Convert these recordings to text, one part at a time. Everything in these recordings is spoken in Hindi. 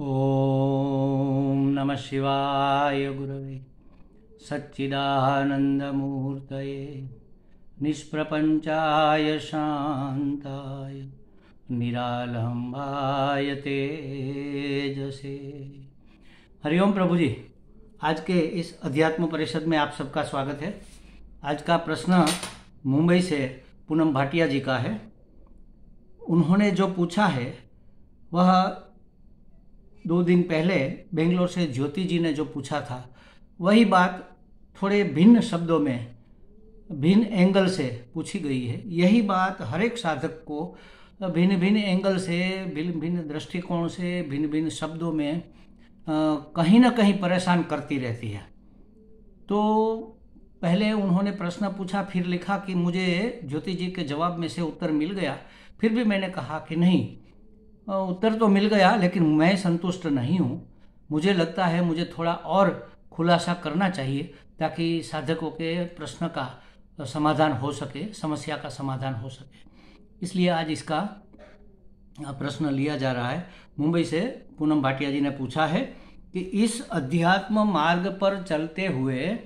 ओम नमः शिवाय गुरवे सच्चिदानंदमूर्तये निष्प्रपंचाय शांताय निरालंबाय तेजसे। हरिओम प्रभु जी, आज के इस अध्यात्म परिषद में आप सबका स्वागत है। आज का प्रश्न मुंबई से पूनम भाटिया जी का है। उन्होंने जो पूछा है वह 2 दिन पहले बेंगलोर से ज्योति जी ने जो पूछा था, वही बात थोड़े भिन्न शब्दों में भिन्न एंगल से पूछी गई है। यही बात हर एक साधक को भिन्न भिन्न एंगल से, भिन्न भिन्न दृष्टिकोण से, भिन्न भिन्न शब्दों में कहीं ना कहीं परेशान करती रहती है। तो पहले उन्होंने प्रश्न पूछा, फिर लिखा कि मुझे ज्योति जी के जवाब में से उत्तर मिल गया। फिर भी मैंने कहा कि नहीं, उत्तर तो मिल गया लेकिन मैं संतुष्ट नहीं हूँ। मुझे लगता है मुझे थोड़ा और खुलासा करना चाहिए ताकि साधकों के प्रश्न का समाधान हो सके, समस्या का समाधान हो सके। इसलिए आज इसका प्रश्न लिया जा रहा है। मुंबई से पूनम भाटिया जी ने पूछा है कि इस अध्यात्म मार्ग पर चलते हुए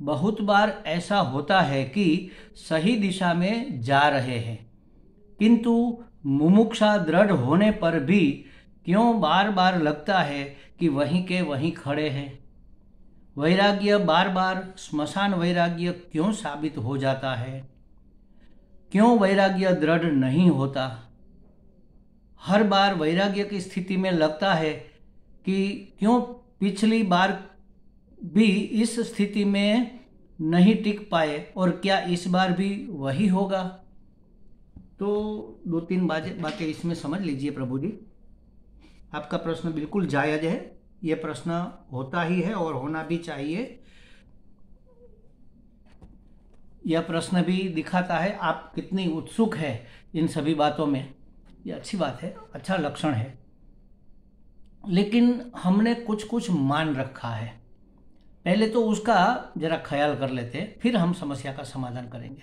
बहुत बार ऐसा होता है कि सही दिशा में जा रहे हैं, किंतु मुमुक्षा दृढ़ होने पर भी क्यों बार बार लगता है कि वहीं के वहीं खड़े हैं। वैराग्य बार बार स्मशान वैराग्य क्यों साबित हो जाता है। क्यों वैराग्य दृढ़ नहीं होता। हर बार वैराग्य की स्थिति में लगता है कि क्यों पिछली बार भी इस स्थिति में नहीं टिक पाए और क्या इस बार भी वही होगा। तो 2-3 बातें इसमें समझ लीजिए प्रभु जी। आपका प्रश्न बिल्कुल जायज़ है। ये प्रश्न होता ही है और होना भी चाहिए। यह प्रश्न भी दिखाता है आप कितनी उत्सुक है इन सभी बातों में। ये अच्छी बात है, अच्छा लक्षण है। लेकिन हमने कुछ कुछ मान रखा है। पहले तो उसका जरा ख्याल कर लेते हैं, फिर हम समस्या का समाधान करेंगे।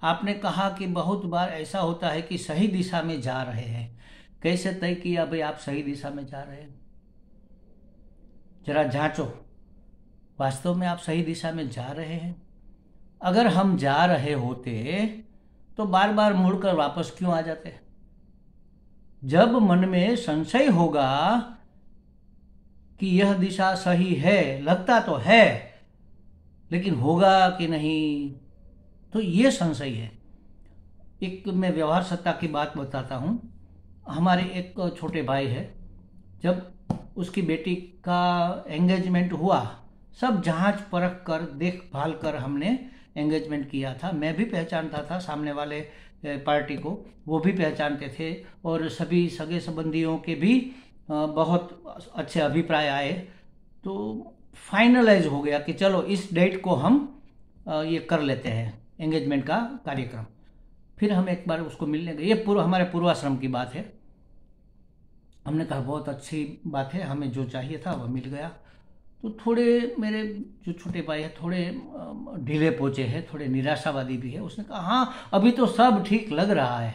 आपने कहा कि बहुत बार ऐसा होता है कि सही दिशा में जा रहे हैं। कैसे तय किया भाई आप सही दिशा में जा रहे हैं? जरा जांचो, वास्तव में आप सही दिशा में जा रहे हैं? अगर हम जा रहे होते तो बार बार मुड़कर वापस क्यों आ जाते? जब मन में संशय होगा कि यह दिशा सही है, लगता तो है लेकिन होगा कि नहीं, तो ये संशय है। एक मैं व्यवहार सत्ता की बात बताता हूँ। हमारे एक छोटे भाई है, जब उसकी बेटी का एंगेजमेंट हुआ, सब जांच परख कर देखभाल कर हमने एंगेजमेंट किया था। मैं भी पहचानता था सामने वाले पार्टी को, वो भी पहचानते थे और सभी सगे संबंधियों के भी बहुत अच्छे अभिप्राय आए। तो फाइनलाइज हो गया कि चलो इस डेट को हम ये कर लेते हैं, एंगेजमेंट का कार्यक्रम। फिर हम एक बार उसको मिलने गए। ये हमारे पूर्वाश्रम की बात है। हमने कहा बहुत अच्छी बात है, हमें जो चाहिए था वह मिल गया। तो थोड़े मेरे जो छोटे भाई है थोड़े ढीले पोचे हैं, थोड़े निराशावादी भी है। उसने कहा हाँ अभी तो सब ठीक लग रहा है।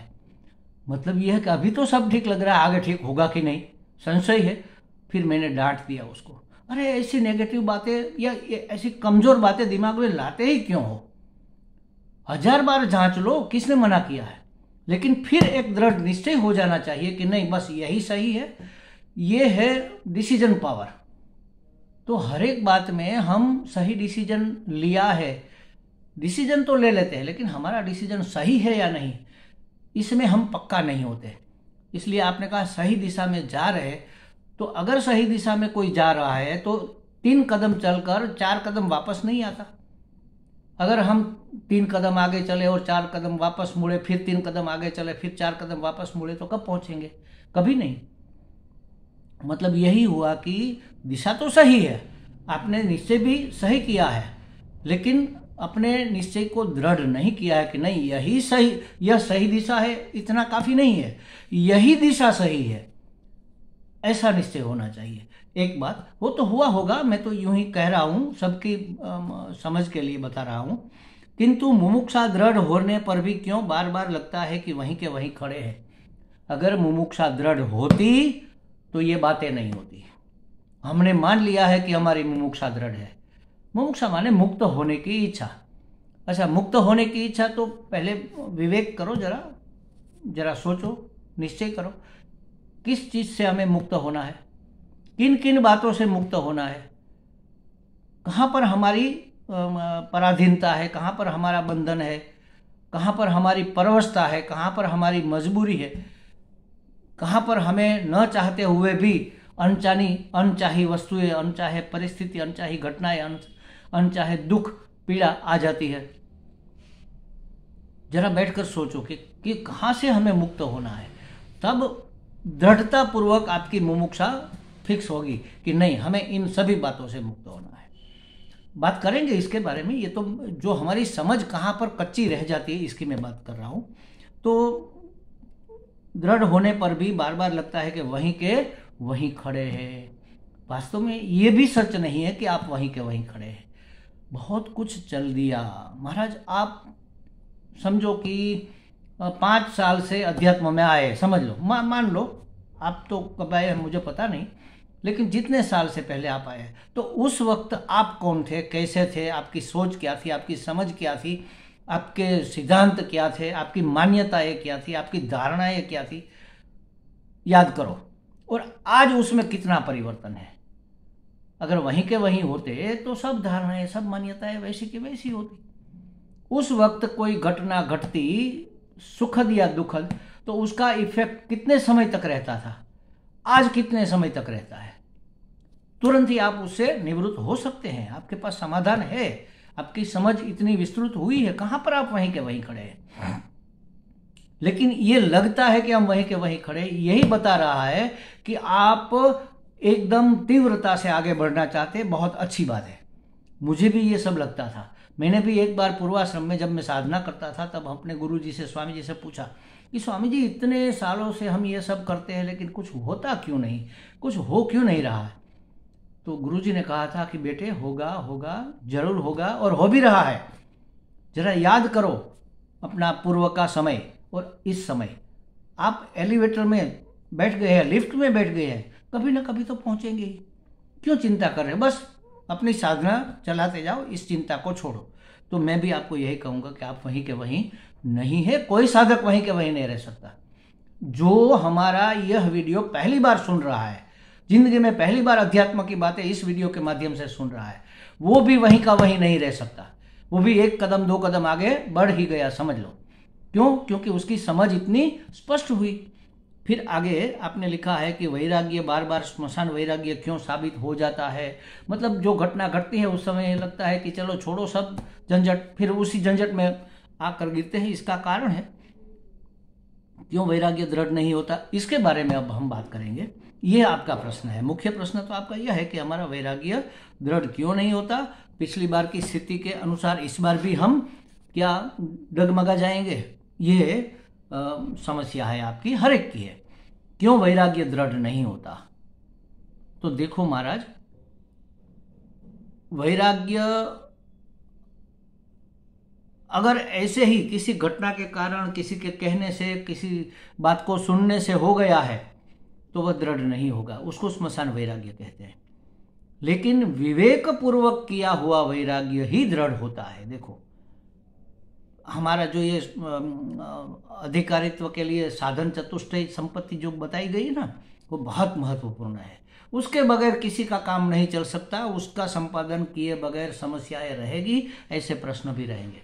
मतलब यह है कि अभी तो सब ठीक लग रहा है, आगे ठीक होगा कि नहीं संशय है। फिर मैंने डांट दिया उसको, अरे ऐसी नेगेटिव बातें या ऐसी कमजोर बातें दिमाग में लाते ही क्यों हो? 1000 बार जांच लो, किसने मना किया है? लेकिन फिर एक दृढ़ निश्चय हो जाना चाहिए कि नहीं बस यही सही है। ये है डिसीजन पावर। तो हर एक बात में हम सही डिसीजन लिया है, डिसीजन तो ले लेते हैं लेकिन हमारा डिसीजन सही है या नहीं, इसमें हम पक्का नहीं होते। इसलिए आपने कहा सही दिशा में जा रहे, तो अगर सही दिशा में कोई जा रहा है तो 3 कदम चलकर 4 कदम वापस नहीं आता। अगर हम 3 कदम आगे चले और 4 कदम वापस मुड़े, फिर 3 कदम आगे चले, फिर 4 कदम वापस मुड़े, तो कब पहुंचेंगे? कभी नहीं। मतलब यही हुआ कि दिशा तो सही है, आपने निश्चय भी सही किया है, लेकिन अपने निश्चय को दृढ़ नहीं किया है कि नहीं यही सही, यह सही दिशा है, इतना काफी नहीं है, यही दिशा सही है, ऐसा निश्चय होना चाहिए। एक बात वो तो हुआ होगा, मैं तो यूं ही कह रहा हूं, सबकी समझ के लिए बता रहा हूं। किंतु मुमुक्षा दृढ़ होने पर भी क्यों बार बार लगता है कि वहीं के वहीं खड़े हैं। अगर मुमुक्षा दृढ़ होती तो ये बातें नहीं होती। हमने मान लिया है कि हमारी मुमुक्षा दृढ़ है। मुमुक्षा माने मुक्त होने की इच्छा। अच्छा, मुक्त होने की इच्छा, तो पहले विवेक करो, जरा सोचो, निश्चय करो किस चीज़ से हमें मुक्त होना है, किन किन बातों से मुक्त होना है, कहाँ पर हमारी पराधीनता है, कहाँ पर हमारा बंधन है, कहाँ पर हमारी परवशता है, कहाँ पर हमारी मजबूरी है, कहाँ पर हमें न चाहते हुए भी अनचाही वस्तुएं, अनचाहे परिस्थिति, अनचाही घटनाएं, अनचाहे दुख पीड़ा आ जाती है। जरा बैठकर सोचो कि कहाँ से हमें मुक्त होना है, तब दृढ़ता पूर्वक आपकी मुमुक्षा फिक्स होगी कि नहीं, हमें इन सभी बातों से मुक्त होना है। बात करेंगे इसके बारे में। ये तो जो हमारी समझ कहाँ पर कच्ची रह जाती है इसकी मैं बात कर रहा हूँ। तो दृढ़ होने पर भी बार बार लगता है कि वहीं के वहीं खड़े हैं। वास्तव में ये भी सच नहीं है कि आप वहीं के वहीं खड़े हैं। बहुत कुछ चल दिया महाराज। आप समझो कि 5 साल से अध्यात्म में आए, समझ लो, मान लो, आप तो कब आए मुझे पता नहीं, लेकिन जितने साल से पहले आप आए, तो उस वक्त आप कौन थे, कैसे थे, आपकी सोच क्या थी, आपकी समझ क्या थी, आपके सिद्धांत क्या थे, आपकी मान्यताएं क्या थी, आपकी धारणाएं क्या थी, याद करो। और आज उसमें कितना परिवर्तन है। अगर वहीं के वहीं होते तो सब धारणाएं, सब मान्यताएं वैसी की वैसी होती। उस वक्त कोई घटना घटती, सुखद या दुखद, तो उसका इफेक्ट कितने समय तक रहता था, आज कितने समय तक रहता है। तुरंत ही आप उससे निवृत्त हो सकते हैं, आपके पास समाधान है, आपकी समझ इतनी विस्तृत हुई है, कहां पर आप वहीं के वहीं खड़े हैं। लेकिन ये लगता है कि हम वहीं के वहीं खड़े, यही बता रहा है कि आप एकदम तीव्रता से आगे बढ़ना चाहते हैं। बहुत अच्छी बात है, मुझे भी ये सब लगता था। मैंने भी एक बार पूर्वाश्रम में जब मैं साधना करता था, तब अपने गुरु जी से, स्वामी जी से पूछा कि स्वामी जी, इतने सालों से हम ये सब करते हैं लेकिन कुछ होता क्यों नहीं, कुछ हो क्यों नहीं रहा है। तो गुरु जी ने कहा था कि बेटे, होगा होगा, जरूर होगा, और हो भी रहा है। जरा याद करो अपना पूर्व का समय और इस समय। आप एलिवेटर में बैठ गए हैं, लिफ्ट में बैठ गए हैं, कभी ना कभी तो पहुंचेंगे ही। क्यों चिंता कर रहे हैं, बस अपनी साधना चलाते जाओ, इस चिंता को छोड़ो। तो मैं भी आपको यही कहूँगा कि आप वहीं के वहीं नहीं है, कोई साधक वहीं के वहीं नहीं रह सकता। जो हमारा यह वीडियो पहली बार सुन रहा है, जिंदगी में पहली बार अध्यात्म की बातें इस वीडियो के माध्यम से सुन रहा है, वो भी वहीं का वहीं नहीं रह सकता। वो भी 1 कदम 2 कदम आगे बढ़ ही गया, समझ लो। क्यों? क्योंकि उसकी समझ इतनी स्पष्ट हुई। फिर आगे आपने लिखा है कि वैराग्य, बार बार स्मशान वैराग्य क्यों साबित हो जाता है। मतलब जो घटना घटती है उस समय लगता है कि चलो छोड़ो सब झंझट, फिर उसी झंझट में आकर गिरते हैं। इसका कारण है क्यों वैराग्य दृढ़ नहीं होता, इसके बारे में अब हम बात करेंगे। ये आपका प्रश्न है, मुख्य प्रश्न तो आपका यह है कि हमारा वैराग्य दृढ़ क्यों नहीं होता। पिछली बार की स्थिति के अनुसार इस बार भी हम क्या डगमगा जाएंगे, ये समस्या है आपकी, हर एक की है। क्यों वैराग्य दृढ़ नहीं होता? तो देखो महाराज, वैराग्य अगर ऐसे ही किसी घटना के कारण, किसी के कहने से, किसी बात को सुनने से हो गया है, तो वह दृढ़ नहीं होगा, उसको स्मशान वैराग्य कहते हैं। लेकिन विवेक पूर्वक किया हुआ वैराग्य ही दृढ़ होता है। देखो, हमारा जो ये अधिकारित्व के लिए साधन चतुष्टय संपत्ति जो बताई गई ना, वो बहुत महत्वपूर्ण है। उसके बगैर किसी का काम नहीं चल सकता, उसका संपादन किए बगैर समस्याएं रहेगी, ऐसे प्रश्न भी रहेंगे।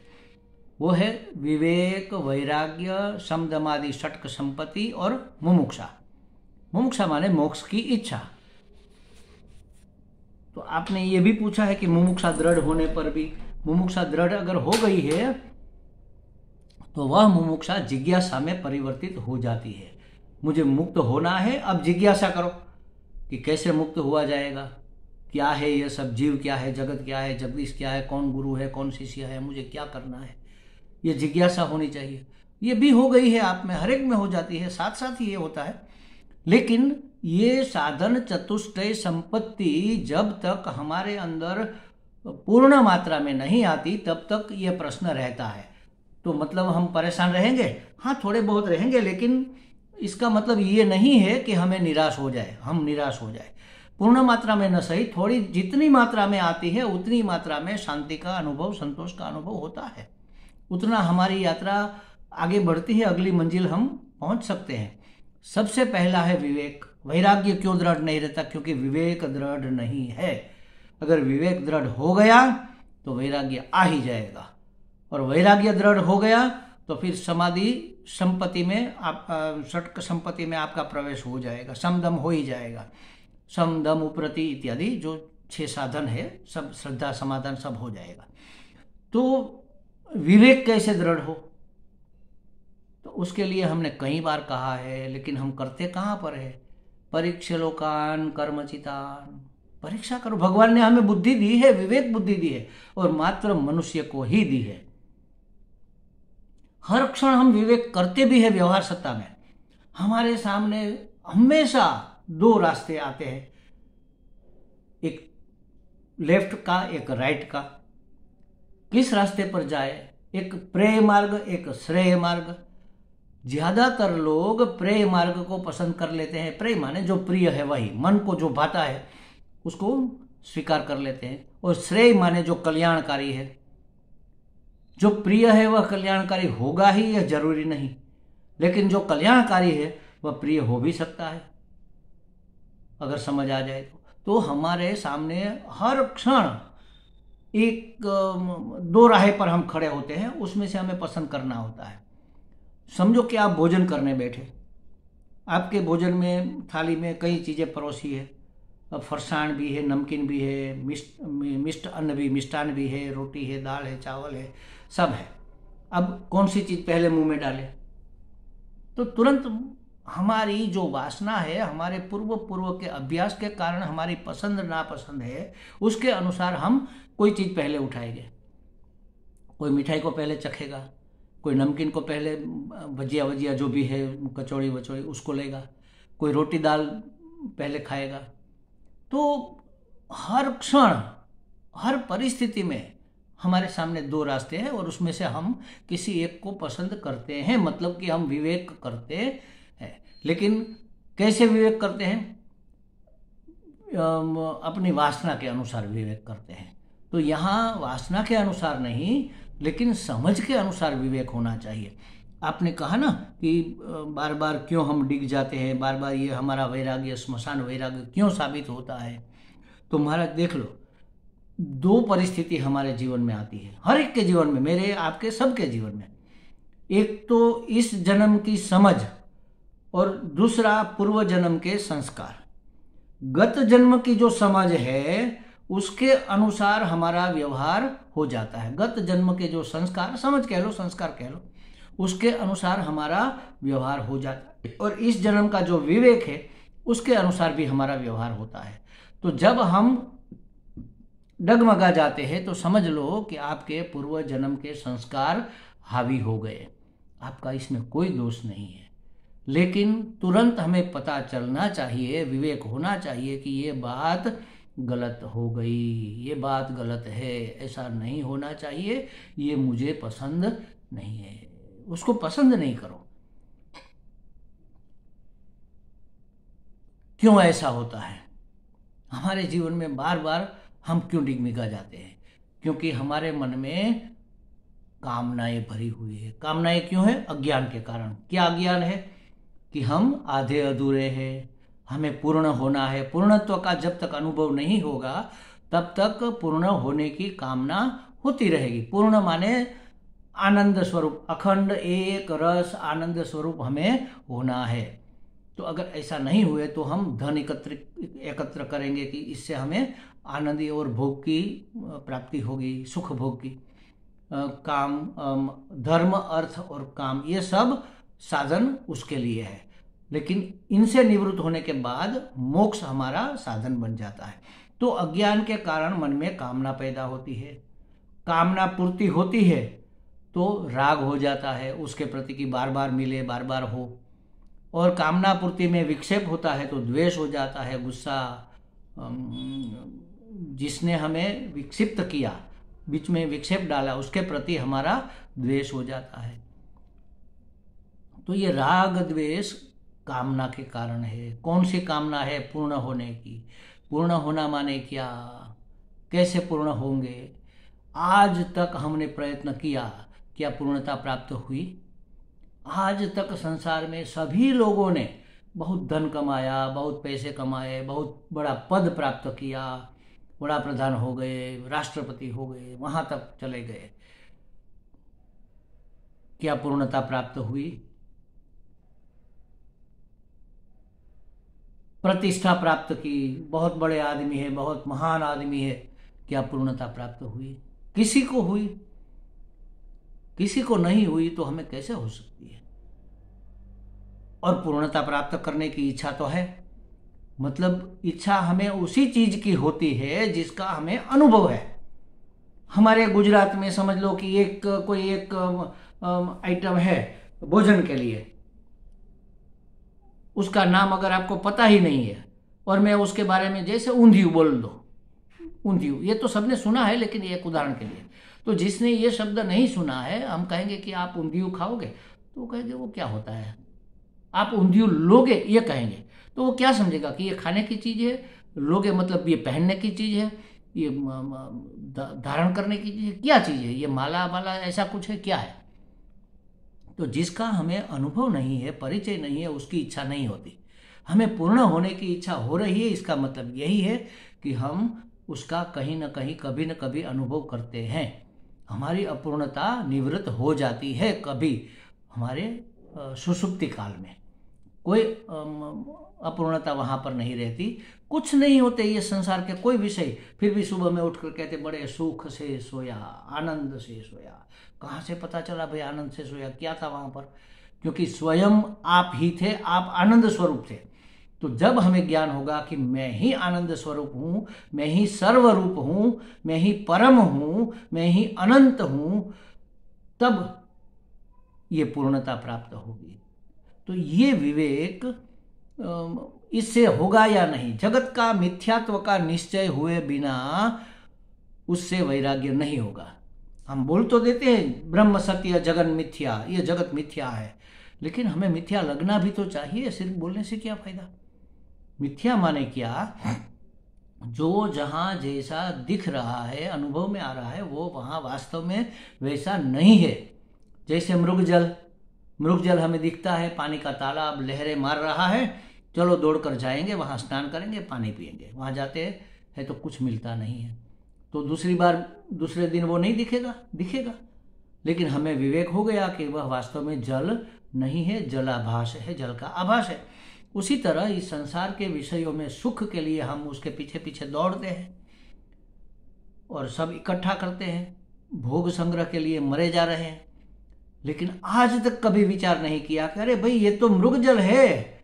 वो है विवेक, वैराग्य, समदमादि षटक संपत्ति और मुमुक्षा। मुमुक्षा माने मोक्ष की इच्छा। तो आपने ये भी पूछा है कि मुमुक्षा दृढ़ होने पर भी, मुमुक्षा दृढ़ अगर हो गई है तो वह मुमुक्षा जिज्ञासा में परिवर्तित हो जाती है। मुझे मुक्त होना है, अब जिज्ञासा करो कि कैसे मुक्त हुआ जाएगा, क्या है ये सब, जीव क्या है, जगत क्या है, जगदीश क्या है, कौन गुरु है, कौन शिष्य है, मुझे क्या करना है, ये जिज्ञासा होनी चाहिए। ये भी हो गई है आप में, हर एक में हो जाती है, साथ साथ ही ये होता है। लेकिन ये साधन चतुष्टय संपत्ति जब तक हमारे अंदर पूर्ण मात्रा में नहीं आती, तब तक ये प्रश्न रहता है। तो मतलब हम परेशान रहेंगे, हाँ थोड़े बहुत रहेंगे, लेकिन इसका मतलब ये नहीं है कि हमें निराश हो जाए, हम निराश हो जाए। पूर्ण मात्रा में न सही, थोड़ी जितनी मात्रा में आती है उतनी मात्रा में शांति का अनुभव, संतोष का अनुभव होता है, उतना हमारी यात्रा आगे बढ़ती है, अगली मंजिल हम पहुंच सकते हैं। सबसे पहला है विवेक। वैराग्य क्यों दृढ़ नहीं रहता? क्योंकि विवेक दृढ़ नहीं है। अगर विवेक दृढ़ हो गया तो वैराग्य आ ही जाएगा, और वैराग्य दृढ़ हो गया तो फिर समाधि संपत्ति में आप षटक संपत्ति में आपका प्रवेश हो जाएगा, समदम हो ही जाएगा। सम दम उपरति इत्यादि जो 6 साधन है, सब श्रद्धा समाधान सब हो जाएगा। तो विवेक कैसे दृढ़ हो? तो उसके लिए हमने कई बार कहा है, लेकिन हम करते कहाँ पर है? परीक्ष लोकान कर्मचितान। परीक्षा करो। भगवान ने हमें बुद्धि दी है, विवेक बुद्धि दी है, और मात्र मनुष्य को ही दी है। हर क्षण हम विवेक करते भी है। व्यवहार सत्ता में हमारे सामने हमेशा 2 रास्ते आते हैं, एक लेफ्ट का, एक राइट का। किस रास्ते पर जाए? एक प्रेय मार्ग, एक श्रेय मार्ग। ज्यादातर लोग प्रेय मार्ग को पसंद कर लेते हैं। प्रेय माने जो प्रिय है, वही मन को जो भाता है उसको स्वीकार कर लेते हैं। और श्रेय माने जो कल्याणकारी है। जो प्रिय है वह कल्याणकारी होगा ही, यह जरूरी नहीं, लेकिन जो कल्याणकारी है वह प्रिय हो भी सकता है, अगर समझ आ जाए तो हमारे सामने हर क्षण एक 2 राह पर हम खड़े होते हैं, उसमें से हमें पसंद करना होता है। समझो कि आप भोजन करने बैठे, आपके भोजन में थाली में कई चीज़ें परोसी है। अब फरसाण भी है, नमकीन भी है, मिष्ट अन्न भी, मिष्टान भी है, रोटी है, दाल है, चावल है, सब है। अब कौन सी चीज़ पहले मुंह में डालें? तो तुरंत हमारी जो वासना है, हमारे पूर्व के अभ्यास के कारण हमारी पसंद नापसंद है, उसके अनुसार हम कोई चीज़ पहले उठाएंगे। कोई मिठाई को पहले चखेगा, कोई नमकीन को पहले, भजिया वजिया जो भी है, कचौड़ी वचौड़ी उसको लेगा, कोई रोटी दाल पहले खाएगा। तो हर क्षण, हर परिस्थिति में हमारे सामने 2 रास्ते हैं, और उसमें से हम किसी एक को पसंद करते हैं, मतलब कि हम विवेक करते हैं। लेकिन कैसे विवेक करते हैं? अपनी वासना के अनुसार विवेक करते हैं। तो यहाँ वासना के अनुसार नहीं, लेकिन समझ के अनुसार विवेक होना चाहिए। आपने कहा ना कि बार बार क्यों हम डिग जाते हैं, बार बार ये हमारा वैराग्य, श्मशान वैराग्य क्यों साबित होता है? तो महाराज देख लो, 2 परिस्थिति हमारे जीवन में आती है, हर एक के जीवन में, मेरे आपके सबके जीवन में। एक तो इस जन्म की समझ, और दूसरा पूर्व जन्म के संस्कार। गत जन्म की जो समझ है उसके अनुसार हमारा व्यवहार हो जाता है। गत जन्म के जो संस्कार, समझ कह लो, संस्कार कह लो, उसके अनुसार हमारा व्यवहार हो जाता है। और इस जन्म का जो विवेक है उसके अनुसार भी हमारा व्यवहार होता है। तो जब हम डगमगा जाते हैं तो समझ लो कि आपके पूर्व जन्म के संस्कार हावी हो गए। आपका इसमें कोई दोष नहीं है, लेकिन तुरंत हमें पता चलना चाहिए, विवेक होना चाहिए कि ये बात गलत हो गई, ये बात गलत है, ऐसा नहीं होना चाहिए, ये मुझे पसंद नहीं है। उसको पसंद नहीं करो। क्यों ऐसा होता है? हमारे जीवन में बार बार हम क्यों डिगमिगा जाते हैं? क्योंकि हमारे मन में कामनाएं भरी हुई है। कामनाएं क्यों है? अज्ञान के कारण। क्या अज्ञान है? कि हम आधे अधूरे हैं, हमें पूर्ण होना है। पूर्णत्व का जब तक अनुभव नहीं होगा तब तक पूर्ण होने की कामना होती रहेगी। पूर्ण माने आनंद स्वरूप, अखंड एक रस आनंद स्वरूप हमें होना है। तो अगर ऐसा नहीं हुए तो हम धन एकत्र करेंगे कि इससे हमें आनंद और भोग की प्राप्ति होगी, सुख भोग की। काम, धर्म, अर्थ और काम, ये सब साधन उसके लिए है। लेकिन इनसे निवृत्त होने के बाद मोक्ष हमारा साधन बन जाता है। तो अज्ञान के कारण मन में कामना पैदा होती है। कामना पूर्ति होती है तो राग हो जाता है उसके प्रति कि बार बार मिले, बार बार हो। और कामना पूर्ति में विक्षेप होता है तो द्वेष हो जाता है, गुस्सा। जिसने हमें विक्षिप्त किया, बीच में विक्षेप डाला, उसके प्रति हमारा द्वेष हो जाता है। तो ये राग द्वेष कामना के कारण है। कौन सी कामना है? पूर्ण होने की। पूर्ण होना माने क्या, कैसे पूर्ण होंगे, आज तक हमने प्रयत्न किया, क्या पूर्णता प्राप्त हुई? आज तक संसार में सभी लोगों ने बहुत धन कमाया, बहुत पैसे कमाए, बहुत बड़ा पद प्राप्त किया, बड़ा प्रधान हो गए, राष्ट्रपति हो गए, वहां तक चले गए, क्या पूर्णता प्राप्त हुई? प्रतिष्ठा प्राप्त की, बहुत बड़े आदमी है, बहुत महान आदमी है, क्या पूर्णता प्राप्त हुई? किसी को हुई? किसी को नहीं हुई तो हमें कैसे हो सकती है? और पूर्णता प्राप्त करने की इच्छा तो है, मतलब इच्छा हमें उसी चीज की होती है जिसका हमें अनुभव है। हमारे गुजरात में समझ लो कि कोई एक आइटम है भोजन के लिए, उसका नाम अगर आपको पता ही नहीं है और मैं उसके बारे में जैसे ऊंधियू बोल दो, ऊंधियू ये तो सबने सुना है, लेकिन ये एक उदाहरण के लिए, तो जिसने ये शब्द नहीं सुना है हम कहेंगे कि आप ऊंधियू खाओगे, तो वो कहेंगे वो क्या होता है, आप ऊंधियू लोगे ये कहेंगे, तो वो क्या समझेगा कि ये खाने की चीज है, लोगे मतलब ये पहनने की चीज है, ये धारण करने की चीज है, क्या चीज है, ये माला वाला ऐसा कुछ है, क्या है? तो जिसका हमें अनुभव नहीं है, परिचय नहीं है, उसकी इच्छा नहीं होती। हमें पूर्ण होने की इच्छा हो रही है, इसका मतलब यही है कि हम उसका कहीं ना कहीं कभी न कभी अनुभव करते हैं। हमारी अपूर्णता निवृत्त हो जाती है कभी हमारे सुषुप्ति काल में, कोई अपूर्णता वहां पर नहीं रहती, कुछ नहीं होते ये संसार के कोई विषय, फिर भी सुबह में उठकर कहते बड़े सुख से सोया, आनंद से सोया। कहाँ से पता चला भाई आनंद से सोया, क्या था वहां पर? क्योंकि स्वयं आप ही थे, आप आनंद स्वरूप थे। तो जब हमें ज्ञान होगा कि मैं ही आनंद स्वरूप हूं, मैं ही सर्वरूप हूं, मैं ही परम हूं, मैं ही अनंत हूं, तब ये पूर्णता प्राप्त होगी। तो ये विवेक इससे होगा या नहीं, जगत का मिथ्यात्व का निश्चय हुए बिना उससे वैराग्य नहीं होगा। हम बोल तो देते हैं ब्रह्म सत्य जगन मिथ्या, ये जगत मिथ्या है, लेकिन हमें मिथ्या लगना भी तो चाहिए, सिर्फ बोलने से क्या फायदा? मिथ्या माने क्या? जो जहां जैसा दिख रहा है, अनुभव में आ रहा है, वो वहां वास्तव में वैसा नहीं है। जैसे मृगजल हमें दिखता है, पानी का तालाब लहरें मार रहा है, चलो दौड़कर जाएंगे, वहां स्नान करेंगे, पानी पिएंगे, वहां जाते हैं तो कुछ मिलता नहीं है, तो दूसरे दिन वो नहीं दिखेगा। लेकिन हमें विवेक हो गया कि वह वास्तव में जल नहीं है, जलाभास है, जल का आभास है। उसी तरह इस संसार के विषयों में सुख के लिए हम उसके पीछे पीछे दौड़ते हैं और सब इकट्ठा करते हैं, भोग संग्रह के लिए मरे जा रहे हैं, लेकिन आज तक कभी विचार नहीं किया कि अरे भाई ये तो मृगजल है,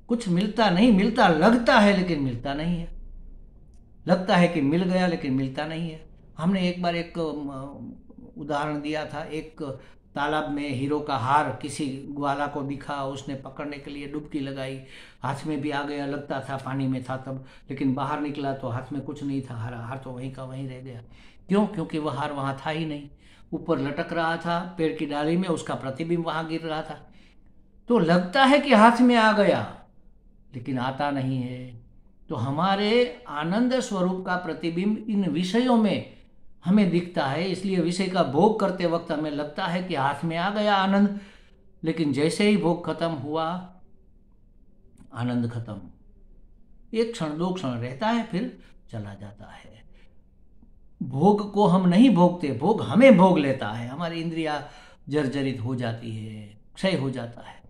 कुछ मिलता नहीं, मिलता लगता है लेकिन मिलता नहीं है, लगता है कि मिल गया लेकिन मिलता नहीं है। हमने एक बार एक उदाहरण दिया था, एक तालाब में हीरो का हार किसी ग्वाला को दिखा, उसने पकड़ने के लिए डुबकी लगाई, हाथ में भी आ गया, लगता था पानी में था तब, लेकिन बाहर निकला तो हाथ में कुछ नहीं था, हार तो वहीं का वहीं रह गया। क्यों? क्योंकि वह हार वहां था ही नहीं, ऊपर लटक रहा था पेड़ की डाली में, उसका प्रतिबिंब वहां गिर रहा था, तो लगता है कि हाथ में आ गया लेकिन आता नहीं है। तो हमारे आनंद स्वरूप का प्रतिबिंब इन विषयों में हमें दिखता है, इसलिए विषय का भोग करते वक्त हमें लगता है कि हाथ में आ गया आनंद, लेकिन जैसे ही भोग खत्म हुआ आनंद खत्म, एक क्षण दो क्षण रहता है फिर चला जाता है। भोग को हम नहीं भोगते, भोग हमें भोग लेता है, हमारी इंद्रिया जर्जरित हो जाती है, क्षय हो जाता है।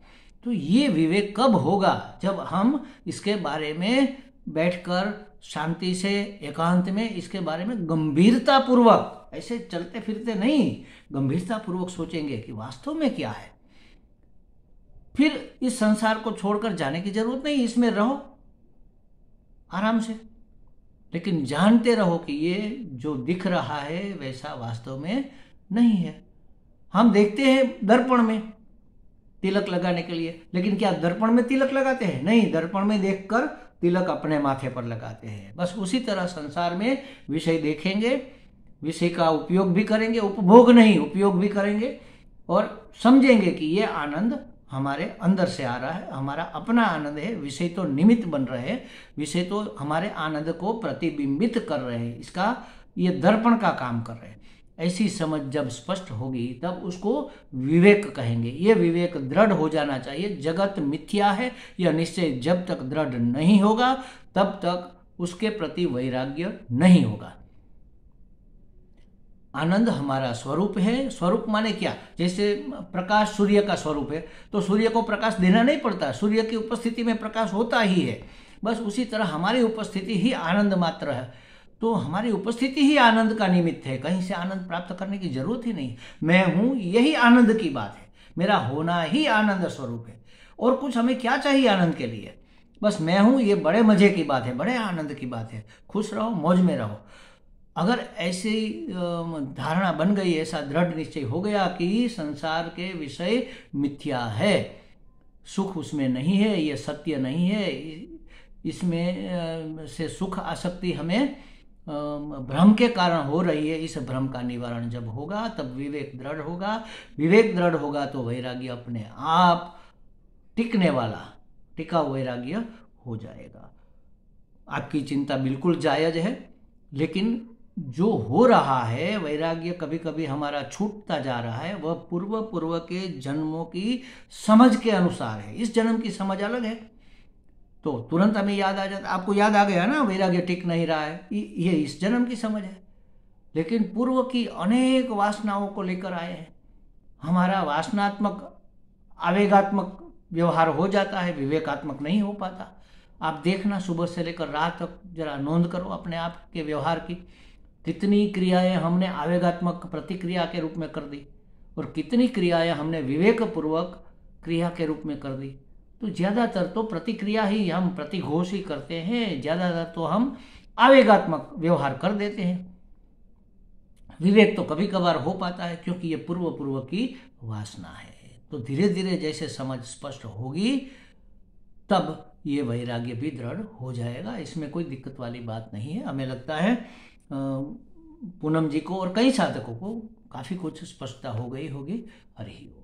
तो ये विवेक कब होगा? जब हम इसके बारे में बैठकर शांति से एकांत में इसके बारे में गंभीरता पूर्वक, ऐसे चलते फिरते नहीं, गंभीरता पूर्वक सोचेंगे कि वास्तव में क्या है। फिर इस संसार को छोड़कर जाने की जरूरत नहीं, इसमें रहो आराम से, लेकिन जानते रहो कि ये जो दिख रहा है वैसा वास्तव में नहीं है। हम देखते हैं दर्पण में तिलक लगाने के लिए, लेकिन क्या दर्पण में तिलक लगाते हैं? नहीं, दर्पण में देखकर तिलक अपने माथे पर लगाते हैं। बस उसी तरह संसार में विषय देखेंगे, विषय का उपयोग भी करेंगे, उपभोग नहीं उपयोग भी करेंगे, और समझेंगे कि ये आनंद हमारे अंदर से आ रहा है, हमारा अपना आनंद है। विषय तो निमित्त बन रहे हैं, विषय तो हमारे आनंद को प्रतिबिंबित कर रहे हैं, इसका ये दर्पण का काम कर रहे हैं। ऐसी समझ जब स्पष्ट होगी तब उसको विवेक कहेंगे। ये विवेक दृढ़ हो जाना चाहिए। जगत मिथ्या है यह निश्चय जब तक दृढ़ नहीं होगा तब तक उसके प्रति वैराग्य नहीं होगा। आनंद हमारा स्वरूप है। स्वरूप माने क्या? जैसे प्रकाश सूर्य का स्वरूप है, तो सूर्य को प्रकाश देना नहीं पड़ता, सूर्य की उपस्थिति में प्रकाश होता ही है। बस उसी तरह हमारी उपस्थिति ही आनंद मात्र है। तो हमारी उपस्थिति ही आनंद का निमित्त है, कहीं से आनंद प्राप्त करने की जरूरत ही नहीं। मैं हूं, यही आनंद की बात है। मेरा होना ही आनंद स्वरूप है। और कुछ हमें क्या चाहिए आनंद के लिए? बस मैं हूं, ये बड़े मजे की बात है, बड़े आनंद की बात है। खुश रहो, मौज में रहो। अगर ऐसी धारणा बन गई, ऐसा दृढ़ निश्चय हो गया कि संसार के विषय मिथ्या है, सुख उसमें नहीं है, ये सत्य नहीं है, इसमें से सुख आसक्ति हमें भ्रम के कारण हो रही है, इस भ्रम का निवारण जब होगा तब विवेक दृढ़ होगा। विवेक दृढ़ होगा तो वैराग्य अपने आप टिकने वाला, टिकाऊ वैराग्य हो जाएगा। आपकी चिंता बिल्कुल जायज है, लेकिन जो हो रहा है वैराग्य कभी कभी हमारा छूटता जा रहा है, वह पूर्व के जन्मों की समझ के अनुसार है। इस जन्म की समझ अलग है तो तुरंत हमें याद आ जाता। आपको याद आ गया ना, वैराग्य टिक नहीं रहा है, ये इस जन्म की समझ है। लेकिन पूर्व की अनेक वासनाओं को लेकर आए हैं। हमारा वासनात्मक आवेगात्मक व्यवहार हो जाता है, विवेकात्मक नहीं हो पाता। आप देखना, सुबह से लेकर रात तक जरा नोंद करो अपने आप के व्यवहार की। कितनी क्रियाएं हमने आवेगात्मक प्रतिक्रिया के रूप में कर दी और कितनी क्रियाएं हमने विवेकपूर्वक क्रिया के रूप में कर दी। तो ज़्यादातर तो प्रतिक्रिया ही हम प्रतिघोष ही करते हैं, ज़्यादातर तो हम आवेगात्मक व्यवहार कर देते हैं। विवेक तो कभी कभार हो पाता है क्योंकि ये पूर्व की वासना है। तो धीरे धीरे जैसे समझ स्पष्ट होगी तब ये वैराग्य भी दृढ़ हो जाएगा। इसमें कोई दिक्कत वाली बात नहीं है। हमें लगता है पूनम जी को और कई साधकों को काफ़ी कुछ स्पष्टता हो गई होगी। हरि ओम।